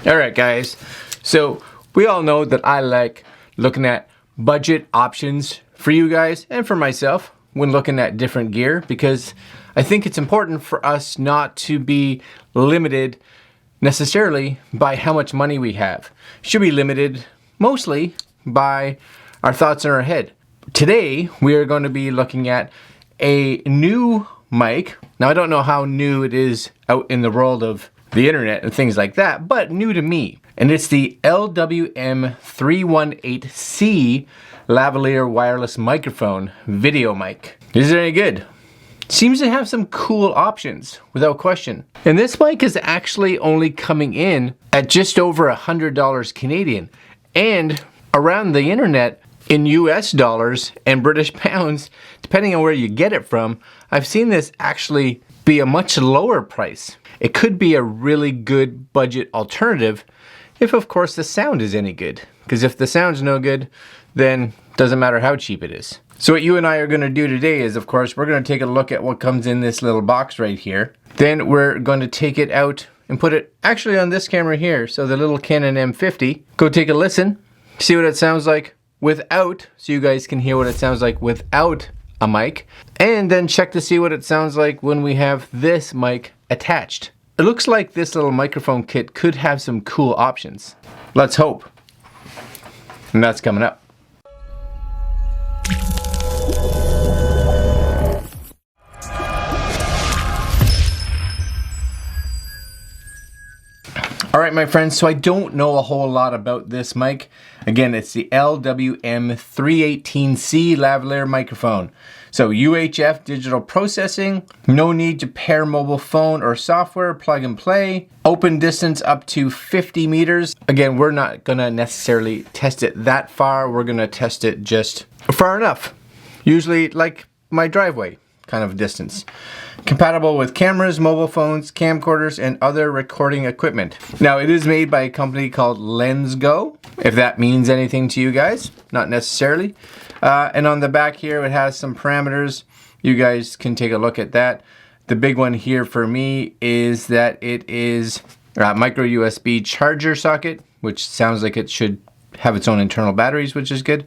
Alright guys, so we all know that I like looking at budget options for you guys and for myself when looking at different gear, because I think it's important for us not to be limited necessarily by how much money we have. Should be limited mostly by our thoughts in our head. Today we are going to be looking at a new mic. Now I don't know how new it is out in the world of the internet and things like that, but new to me. And it's the LWM-318C Lavalier wireless microphone video mic. Is it any good? Seems to have some cool options, without question. And this mic is actually only coming in at just over $100 Canadian. And around the internet, in US dollars and British pounds, depending on where you get it from, I've seen this actually be a much lower price. It could be a really good budget alternative if, of course, the sound is any good. Because if the sound's no good, then it doesn't matter how cheap it is. So what you and I are going to do today is, of course, we're going to take a look at what comes in this little box right here. Then we're going to take it out and put it actually on this camera here. So the little Canon M50. Go take a listen, see what it sounds like without, so you guys can hear what it sounds like without a mic, and then check to see what it sounds like when we have this mic attached. It looks like this little microphone kit could have some cool options. Let's hope. And that's coming up. Alright my friends, so I don't know a whole lot about this mic. Again, it's the LWM-318C lavalier microphone. So UHF digital processing, no need to pair mobile phone or software, plug and play, open distance up to 50 meters. Again, we're not gonna necessarily test it that far, we're gonna test it just far enough. Usually like my driveway kind of distance. Compatible with cameras, mobile phones, camcorders, and other recording equipment. Now, it is made by a company called Lensgo, if that means anything to you guys, not necessarily. And on the back here, it has some parameters. You guys can take a look at that. The big one here for me is that it is a micro USB charger socket, which sounds like it should have its own internal batteries, which is good.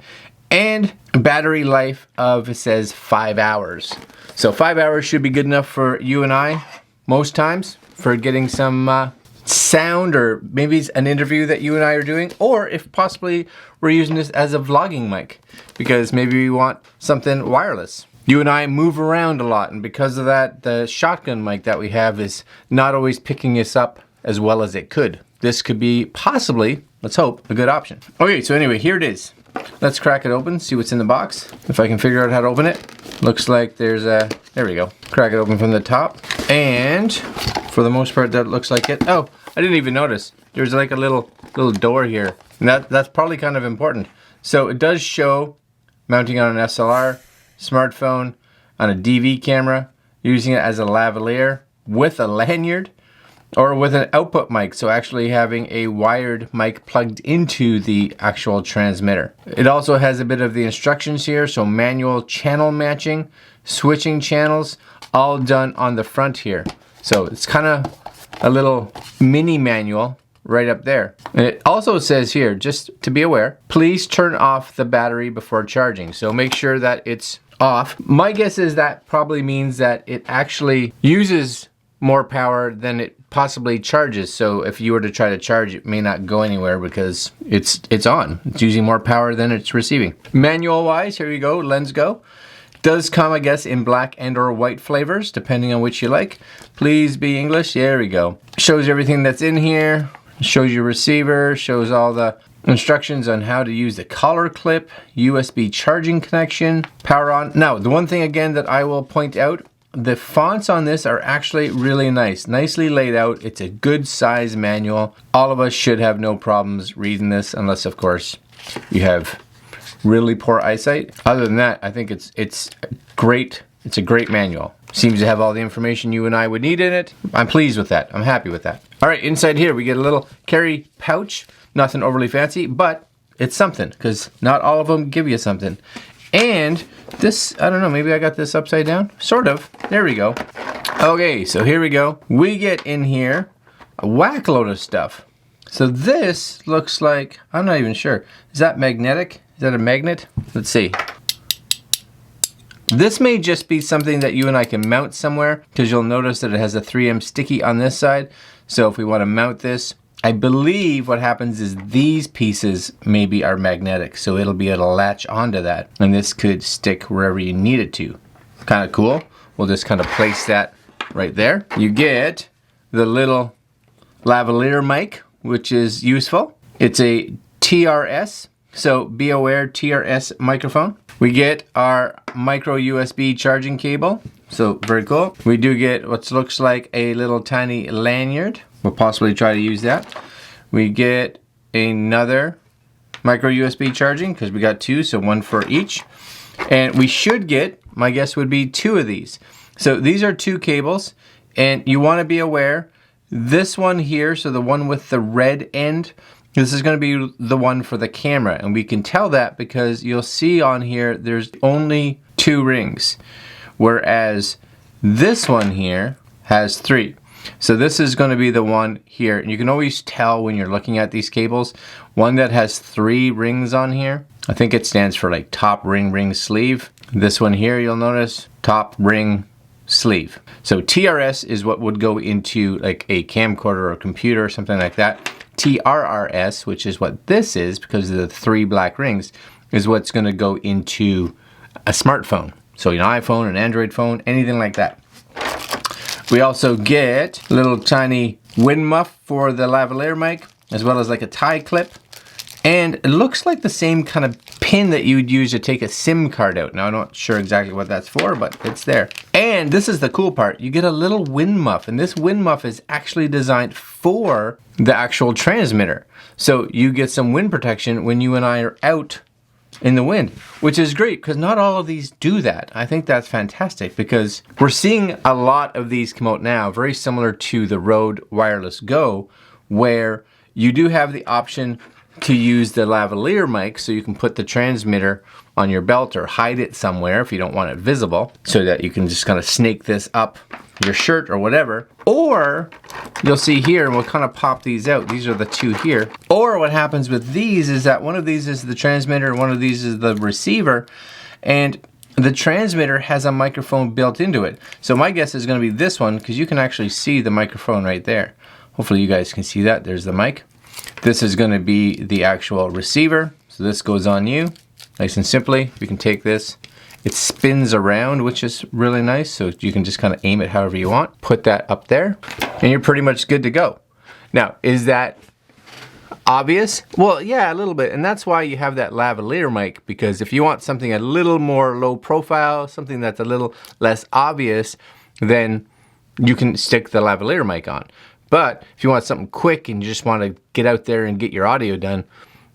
And battery life of, it says 5 hours. So 5 hours should be good enough for you and I, most times, for getting some sound, or maybe it's an interview that you and I are doing, or if possibly we're using this as a vlogging mic, because maybe we want something wireless. You and I move around a lot, and because of that, the shotgun mic that we have is not always picking us up as well as it could. This could be possibly, let's hope, a good option. Okay, so anyway, here it is. Let's crack it open, see what's in the box. If I can figure out how to open it. Looks like there's a, there we go. Crack it open from the top. And for the most part, that looks like it. Oh, I didn't even notice. There's like a little door here. And that's probably kind of important. So it does show mounting on an SLR, smartphone, on a DV camera, using it as a lavalier with a lanyard, or with an output mic, so actually having a wired mic plugged into the actual transmitter. It also has a bit of the instructions here, so manual channel matching, switching channels, all done on the front here. So it's kind of a little mini manual right up there. And it also says here, just to be aware, please turn off the battery before charging. So make sure that it's off. My guess is that probably means that it actually uses more power than it possibly charges. So if you were to try to charge, it may not go anywhere because it's on. It's using more power than it's receiving. Manual wise, here you go, Lensgo. Does come, I guess, in black and or white flavors, depending on which you like. Please be English. There we go. Shows everything that's in here. Shows your receiver. Shows all the instructions on how to use the collar clip, USB charging connection, power on. Now, the one thing again that I will point out, the fonts on this are actually really nice, nicely laid out. It's a good size manual. All of us should have no problems reading this, unless of course you have really poor eyesight. Other than that, I think it's great. It's a great manual. Seems to have all the information you and I would need in it. I'm pleased with that. I'm happy with that. All right, inside here we get a little carry pouch. Nothing overly fancy, but it's something, because not all of them give you something. And this, I don't know, maybe I got this upside down? Sort of. There we go. Okay, so here we go. We get in here a whack load of stuff. So this looks like, I'm not even sure. Is that magnetic? Is that a magnet? Let's see. This may just be something that you and I can mount somewhere, because you'll notice that it has a 3M sticky on this side. So if we want to mount this, I believe what happens is these pieces maybe are magnetic, so it'll be able to latch onto that, and this could stick wherever you need it to. Kind of cool. We'll just kind of place that right there. You get the little lavalier mic, which is useful. It's a TRS, so be aware, TRS microphone. We get our micro USB charging cable, so very cool. We do get what looks like a little tiny lanyard. We'll possibly try to use that. We get another micro USB charging, because we got two, so one for each. And we should get, my guess would be, two of these. So these are two cables, and you want to be aware, this one here, so the one with the red end, this is going to be the one for the camera. And we can tell that because you'll see on here there's only 2 rings, whereas this one here has 3. So this is going to be the one here. And you can always tell when you're looking at these cables, one that has 3 rings on here, I think it stands for like top ring, ring, sleeve. This one here, you'll notice, top ring, sleeve. So TRS is what would go into like a camcorder or a computer or something like that. TRRS, which is what this is because of the 3 black rings, is what's going to go into a smartphone. So an iPhone, an Android phone, anything like that. We also get a little tiny wind muff for the lavalier mic, as well as like a tie clip. And it looks like the same kind of pin that you would use to take a SIM card out. Now, I'm not sure exactly what that's for, but it's there. And this is the cool part. You get a little wind muff, and this wind muff is actually designed for the actual transmitter. So you get some wind protection when you and I are out in the wind, which is great because not all of these do that. I think that's fantastic because we're seeing a lot of these come out now, very similar to the Rode Wireless Go, where you do have the option to use the lavalier mic, so you can put the transmitter on your belt or hide it somewhere if you don't want it visible, so that you can just kind of snake this up your shirt or whatever. Or you'll see here, and we'll kind of pop these out. These are the 2 here. Or what happens with these is that one of these is the transmitter, one of these is the receiver, and the transmitter has a microphone built into it. So my guess is going to be this one, because you can actually see the microphone right there. Hopefully you guys can see that. There's the mic. This is going to be the actual receiver. So this goes on you, nice and simply. You can take this. It spins around, which is really nice. So you can just kind of aim it however you want. Put that up there, and you're pretty much good to go. Now, is that obvious? Well, yeah, a little bit. And that's why you have that lavalier mic, because if you want something a little more low profile, something that's a little less obvious, then you can stick the lavalier mic on. But if you want something quick and you just want to get out there and get your audio done,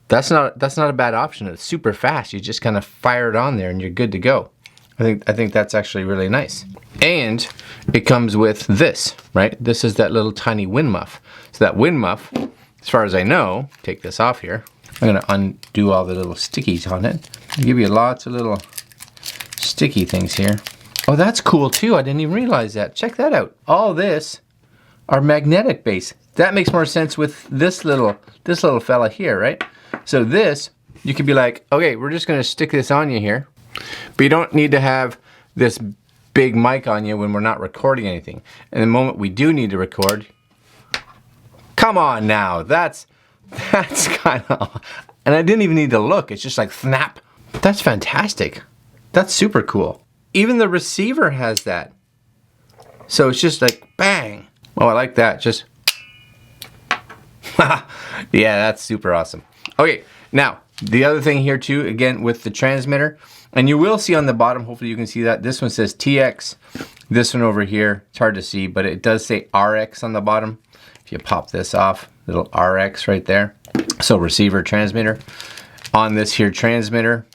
that's not a bad option. It's super fast. You just kind of fire it on there and you're good to go. I think that's actually really nice. And it comes with this, right? This is that little tiny wind muff. So that wind muff, as far as I know, take this off here. I'm going to undo all the little stickies on it. I'll give you lots of little sticky things here. Oh, that's cool too. I didn't even realize that. Check that out. All this are magnetic base. That makes more sense with this little fella here, right? So this, you could be like, okay, we're just gonna stick this on you here, but you don't need to have this big mic on you when we're not recording anything. And the moment we do need to record, come on now, that's kind of, and I didn't even need to look, it's just like snap. That's fantastic. That's super cool. Even the receiver has that. So it's just like bang. Oh, I like that. Just, yeah, that's super awesome. Okay, now, the other thing here too, again, with the transmitter, and you will see on the bottom, hopefully you can see that, this one says TX. This one over here, it's hard to see, but it does say RX on the bottom. If you pop this off, little RX right there. So receiver, transmitter. On this here transmitter,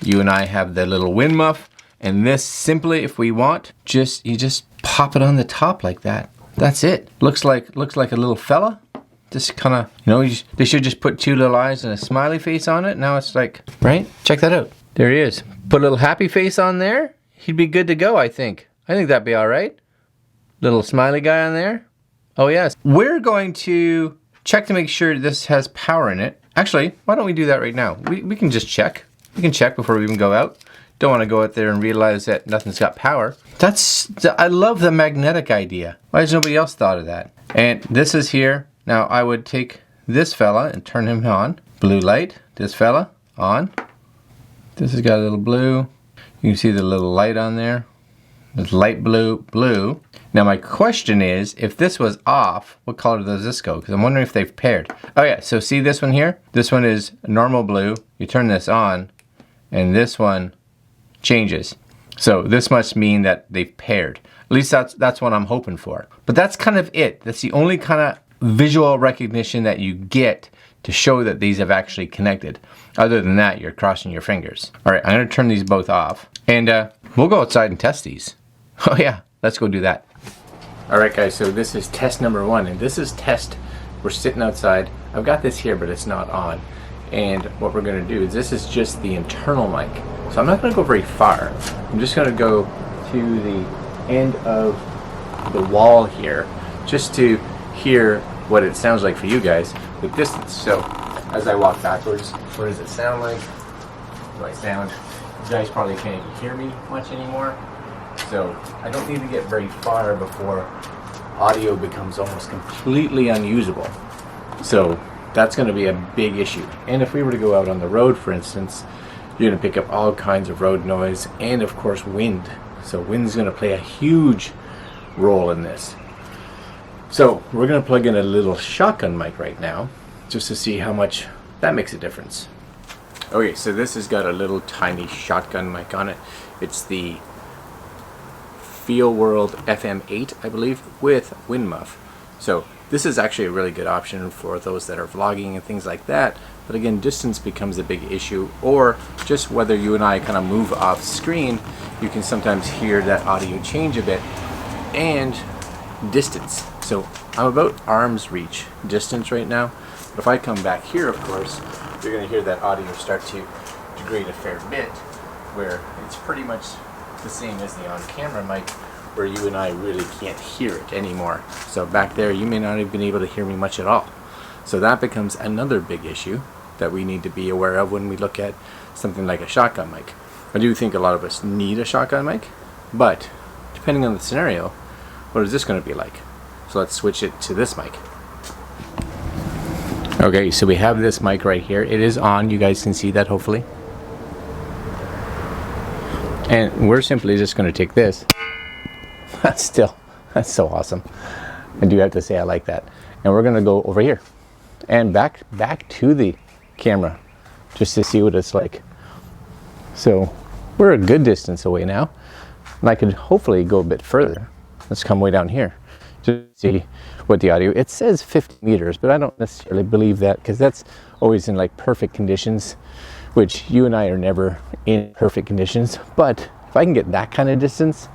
you and I have the little wind muff, and this simply, if we want, you just pop it on the top like that. That's it. Looks like a little fella. Just kind of, you know, they should just put 2 little eyes and a smiley face on it. Now it's like, right? Check that out. There he is. Put a little happy face on there. He'd be good to go, I think. I think that'd be all right. Little smiley guy on there. Oh yes. We're going to check to make sure this has power in it. Actually, why don't we do that right now? We can just check. We can check before we even go out. Don't want to go out there and realize that nothing's got power. I love the magnetic idea. Why has nobody else thought of that? And this is here. Now I would take this fella and turn him on. Blue light, this fella, on. This has got a little blue. You can see the little light on there. It's light blue, blue. Now my question is, if this was off, what color does this go? Because I'm wondering if they've paired. Oh yeah, so see this one here? This one is normal blue. You turn this on, and this one changes. So this must mean that they've paired. At least that's what I'm hoping for. But that's kind of it. That's the only kind of visual recognition that you get to show that these have actually connected. Other than that, you're crossing your fingers. All right, I'm gonna turn these both off, and we'll go outside and test these. Oh yeah, let's go do that. All right guys, so this is test number 1, and this is test, we're sitting outside. I've got this here, but it's not on. And what we're gonna do is, this is just the internal mic. So I'm not gonna go very far. I'm just gonna go to the end of the wall here, just to hear what it sounds like for you guys with distance. So as I walk backwards, what does it sound like? Do I sound, you guys probably can't even hear me much anymore. So I don't need to get very far before audio becomes almost completely unusable. So that's going to be a big issue. And if we were to go out on the road, for instance, you're going to pick up all kinds of road noise and of course wind. So wind's going to play a huge role in this. So we're going to plug in a little shotgun mic right now, just to see how much that makes a difference. Okay, so this has got a little tiny shotgun mic on it. It's the Feel World FM8, I believe, with wind muff. So this is actually a really good option for those that are vlogging and things like that. But again, distance becomes a big issue, or just whether you and I kind of move off screen, you can sometimes hear that audio change a bit, and distance. So I'm about arm's reach distance right now. But if I come back here, of course, you're going to hear that audio start to degrade a fair bit, where it's pretty much the same as the on-camera mic, where you and I really can't hear it anymore. So back there, you may not have been able to hear me much at all. So that becomes another big issue that we need to be aware of when we look at something like a shotgun mic. I do think a lot of us need a shotgun mic, but depending on the scenario, what is this going to be like? So let's switch it to this mic. Okay, so we have this mic right here. It is on. You guys can see that, hopefully. And we're simply just going to take this. That's so awesome. I do have to say I like that. And we're going to go over here and back to the camera just to see what it's like. So we're a good distance away now, and I could hopefully go a bit further. Let's come way down here to see what the audio, it says 50 meters, but I don't necessarily believe that, because that's always in like perfect conditions, which you and I are never in perfect conditions. But if I can get that kind of distance,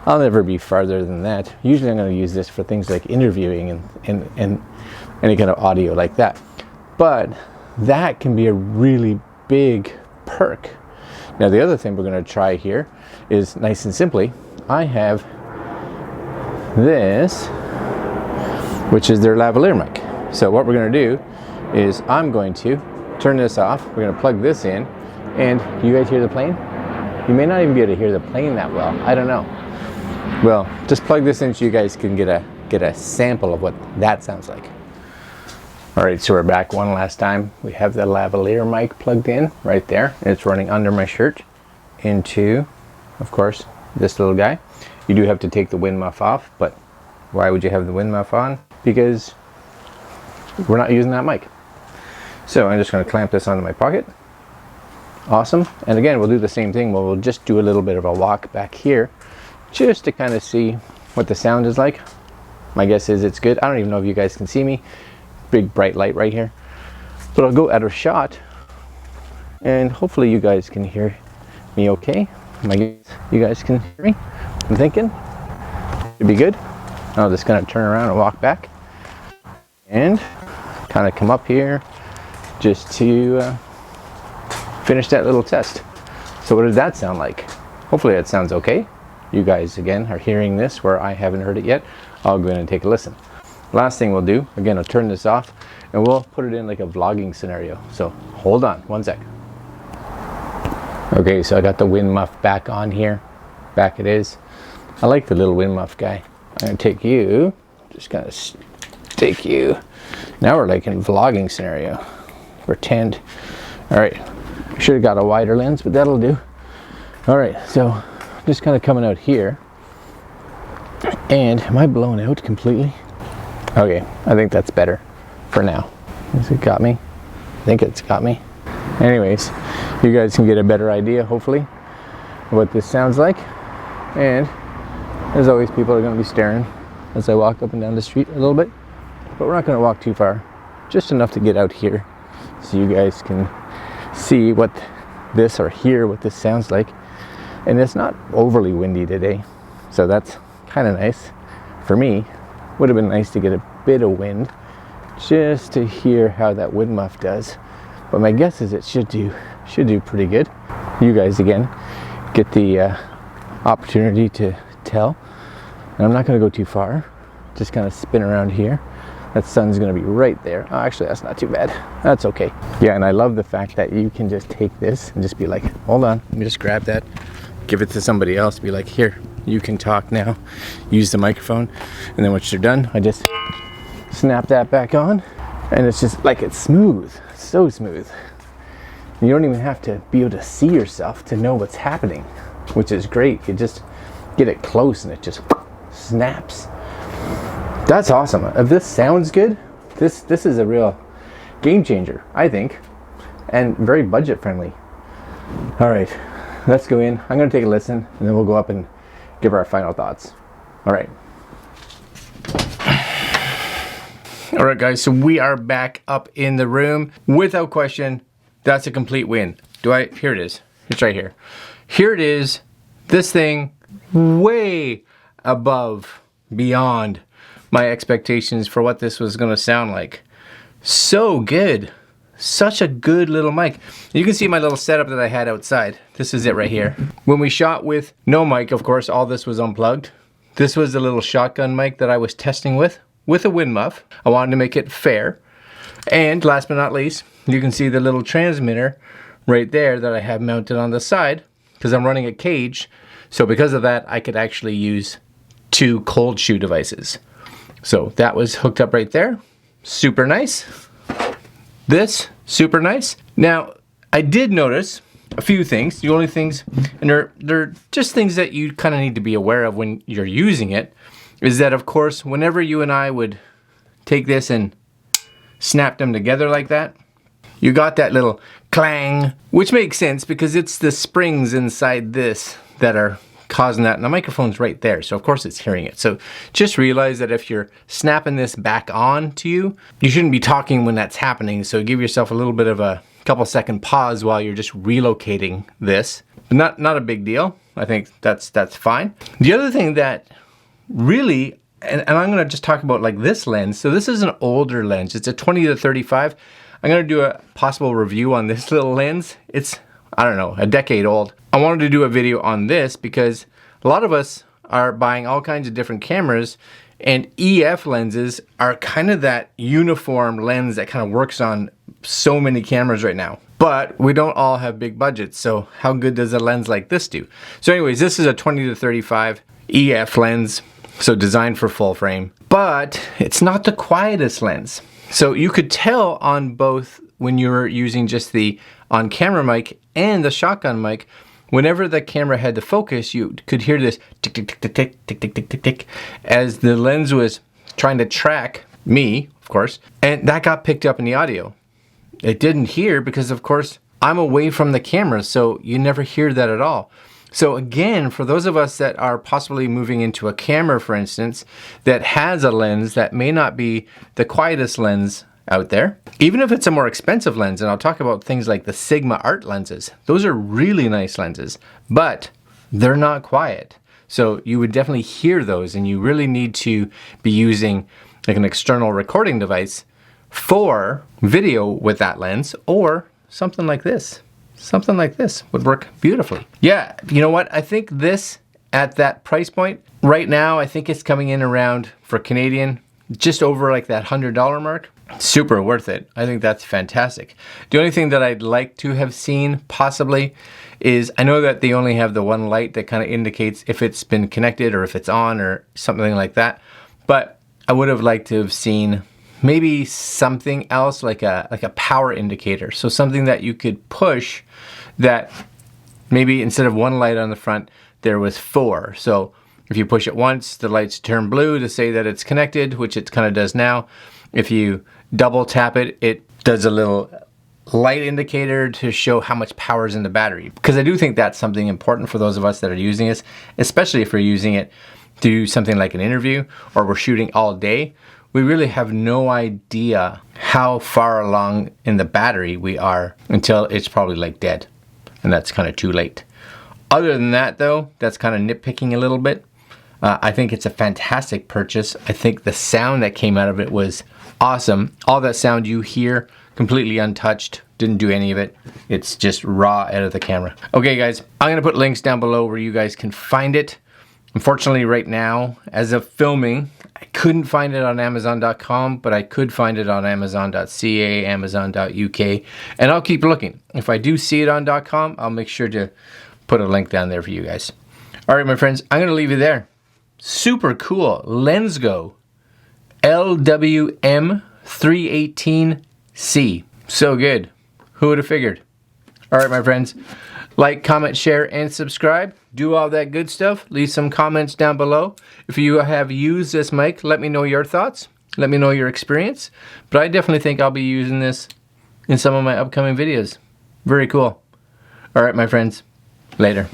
I'll never be farther than that. Usually I'm going to use this for things like interviewing and any kind of audio like that. But that can be a really big perk. Now the other thing we're going to try here is, nice and simply, I have this, which is their lavalier mic. So what we're going to do is I'm going to turn this off. We're going to plug this in, and you guys hear the plane? You may not even be able to hear the plane that well. I don't know. Well, just plug this in so you guys can get a sample of what that sounds like. All right, so we're back one last time. We have the lavalier mic plugged in right there. It's running under my shirt into, of course, this little guy. You do have to take the wind muff off, but why would you have the wind muff on? Because we're not using that mic. So I'm just going to clamp this onto my pocket. Awesome. And again, we'll do the same thing. We'll just do a little bit of a walk back here just to kind of see what the sound is like. My guess is it's good. I don't even know if you guys can see me. Big bright light right here. But I'll go out of shot, and hopefully you guys can hear me okay. My guess you guys can hear me. I'm thinking it'd be good. I'm just going to turn around and walk back and kind of come up here just to finish that little test. So what did that sound like? Hopefully that sounds okay. You guys again are hearing this where I haven't heard it yet. I'll go in and take a listen. Last thing we'll do, again, I'll turn this off, and we'll put it in like a vlogging scenario. So hold on one sec. Okay, so I got the wind muff back on here. Back it is. I like the little wind muff guy. I'm gonna take you, just gonna take you. Now we're like in vlogging scenario. Pretend. All right, should have got a wider lens, but that'll do. All right, so just kind of coming out here. And am I blown out completely? Okay, I think that's better for now. Has it got me? I think it's got me. Anyways, you guys can get a better idea, hopefully, of what this sounds like. And as always, people are going to be staring as I walk up and down the street a little bit. But we're not going to walk too far, just enough to get out here so you guys can see what this, or hear what this sounds like. And it's not overly windy today, so that's kind of nice. For me, would have been nice to get a bit of wind just to hear how that wind muff does. But my guess is it should do pretty good. You guys again get the opportunity to tell. And I'm not going to go too far. Just kind of spin around here. That sun's going to be right there. Oh, actually, that's not too bad. That's okay. Yeah, and I love the fact that you can just take this and just be like, hold on, let me just grab that, give it to somebody else, be like, here, you can talk now. Use the microphone. And then once you're done, I just snap that back on. And it's just like, it's smooth. It's so smooth. You don't even have to be able to see yourself to know what's happening, which is great. You just get it close and it just snaps. That's awesome. If this sounds good, this is a real game changer, I think, and very budget friendly. All right, let's go in. I'm going to take a listen, and then we'll go up and give our final thoughts. All right. All right, guys, so we are back up in the room. Without question, that's a complete win. Here it is. It's right here. Here it is. This thing way above, beyond my expectations for what this was going to sound like. So good. Such a good little mic. You can see my little setup that I had outside. This is it right here. When we shot with no mic, of course, all this was unplugged. This was the little shotgun mic that I was testing with a wind muff. I wanted to make it fair. And last but not least, you can see the little transmitter right there that I have mounted on the side, because I'm running a cage. So because of that, I could actually use 2 cold shoe devices. So that was hooked up right there. Super nice. This, super nice. Now, I did notice a few things. The only things, and they're just things that you kind of need to be aware of when you're using it, is that, of course, whenever you and I would take this and snap them together like that, you got that little clang, which makes sense because it's the springs inside this that are causing that, and the microphone's right there, so of course it's hearing it. So just realize that if you're snapping this back on to you, you shouldn't be talking when that's happening, so give yourself a little bit of a couple second pause while you're just relocating this. Not a big deal. I think that's fine. The other thing that really, and I'm gonna just talk about like this lens. So this is an older lens. It's a 20-35. I'm gonna do a possible review on this little lens. It's, I don't know, a decade old. I wanted to do a video on this because a lot of us are buying all kinds of different cameras, and EF lenses are kind of that uniform lens that kind of works on so many cameras right now. But we don't all have big budgets, so how good does a lens like this do? So anyways, this is a 20-35 EF lens, so designed for full frame. But it's not the quietest lens. So you could tell on both when you're using just the on-camera mic and the shotgun mic, whenever the camera had to focus, you could hear this tick, tick, tick, tick, tick, tick, tick, tick, tick, tick, as the lens was trying to track me, of course, and that got picked up in the audio. It didn't hear because, of course, I'm away from the camera, so you never hear that at all. So again, for those of us that are possibly moving into a camera, for instance, that has a lens that may not be the quietest lens out there, even if it's a more expensive lens, and I'll talk about things like the Sigma Art lenses. Those are really nice lenses, but they're not quiet. So you would definitely hear those, and you really need to be using like an external recording device for video with that lens, or something like this. Something like this would work beautifully. Yeah, you know what? I think this, at that price point, right now, I think it's coming in around, for Canadian, just over like that $100 mark. super worth it. I think that's fantastic. The only thing that I'd like to have seen possibly is, I know that they only have the one light that kind of indicates if it's been connected or if it's on or something like that, but I would have liked to have seen maybe something else, like a power indicator. So something that you could push that maybe instead of one light on the front, there was 4. So if you push it once, the lights turn blue to say that it's connected, which it kind of does now. If you double tap it, it does a little light indicator to show how much power is in the battery. Because I do think that's something important for those of us that are using this, especially if we're using it to do something like an interview or we're shooting all day. We really have no idea how far along in the battery we are until it's probably like dead, and that's kind of too late. Other than that though, that's kind of nitpicking a little bit. I think it's a fantastic purchase. I think the sound that came out of it was awesome. All that sound you hear, completely untouched, didn't do any of it. It's just raw out of the camera. Okay guys, I'm gonna put links down below where you guys can find it. Unfortunately right now, as of filming, I couldn't find it on Amazon.com, but I could find it on Amazon.ca, Amazon.uk, and I'll keep looking. If I do see it on .com, I'll make sure to put a link down there for you guys. All right, my friends, I'm gonna leave you there. Super cool Lensgo LWM-318C. So good. Who would have figured? All right, my friends, like, comment, share, and subscribe. Do all that good stuff. Leave some comments down below. If you have used this mic, let me know your thoughts. Let me know your experience. But I definitely think I'll be using this in some of my upcoming videos. Very cool. All right, my friends. Later.